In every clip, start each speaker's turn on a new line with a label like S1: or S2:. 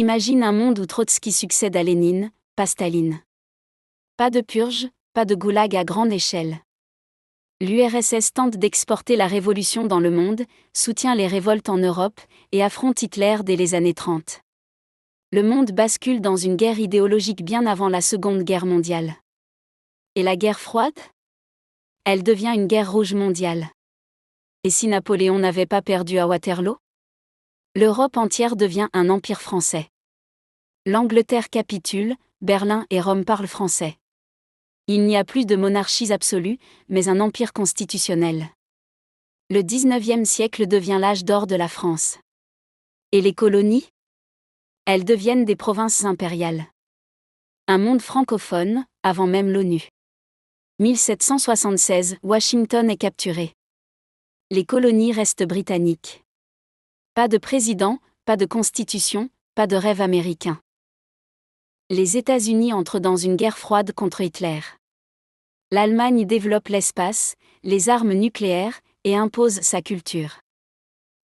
S1: Imagine un monde où Trotsky succède à Lénine, pas Staline. Pas de purge, pas de goulag à grande échelle. L'URSS tente d'exporter la révolution dans le monde, soutient les révoltes en Europe, et affronte Hitler dès les années 30. Le monde bascule dans une guerre idéologique bien avant la Seconde Guerre mondiale. Et la guerre froide ? Elle devient une guerre rouge mondiale. Et si Napoléon n'avait pas perdu à Waterloo ? L'Europe entière devient un empire français. L'Angleterre capitule, Berlin et Rome parlent français. Il n'y a plus de monarchies absolues, mais un empire constitutionnel. Le XIXe siècle devient l'âge d'or de la France. Et les colonies ? Elles deviennent des provinces impériales. Un monde francophone, avant même l'ONU. 1776, Washington est capturé. Les colonies restent britanniques. Pas de président, pas de constitution, pas de rêve américain. Les États-Unis entrent dans une guerre froide contre Hitler. L'Allemagne développe l'espace, les armes nucléaires, et impose sa culture.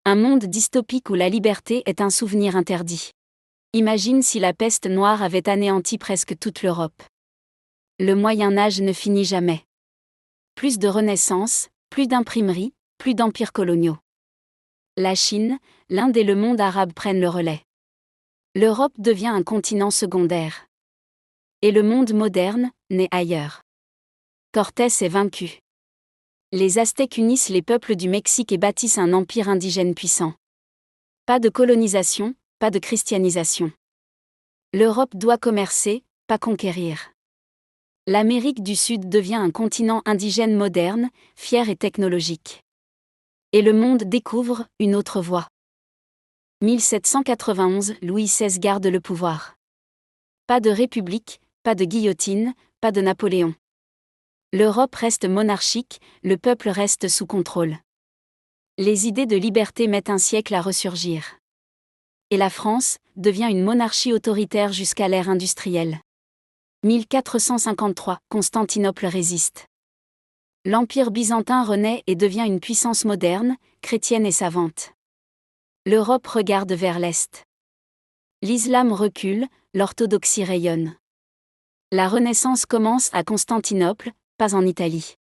S1: Un monde dystopique où la liberté est un souvenir interdit. Imagine si la peste noire avait anéanti presque toute l'Europe. Le Moyen-Âge ne finit jamais. Plus de renaissance, plus d'imprimerie, plus d'empires coloniaux. La Chine, l'Inde et le monde arabe prennent le relais. L'Europe devient un continent secondaire. Et le monde moderne, naît ailleurs. Cortés est vaincu. Les Aztèques unissent les peuples du Mexique et bâtissent un empire indigène puissant. Pas de colonisation, pas de christianisation. L'Europe doit commercer, pas conquérir. L'Amérique du Sud devient un continent indigène moderne, fier et technologique. Et le monde découvre une autre voie. 1791, Louis XVI garde le pouvoir. Pas de république, pas de guillotine, pas de Napoléon. L'Europe reste monarchique, le peuple reste sous contrôle. Les idées de liberté mettent un siècle à ressurgir. Et la France devient une monarchie autoritaire jusqu'à l'ère industrielle. 1453, Constantinople résiste. L'Empire byzantin renaît et devient une puissance moderne, chrétienne et savante. L'Europe regarde vers l'Est. L'islam recule, l'orthodoxie rayonne. La Renaissance commence à Constantinople, pas en Italie.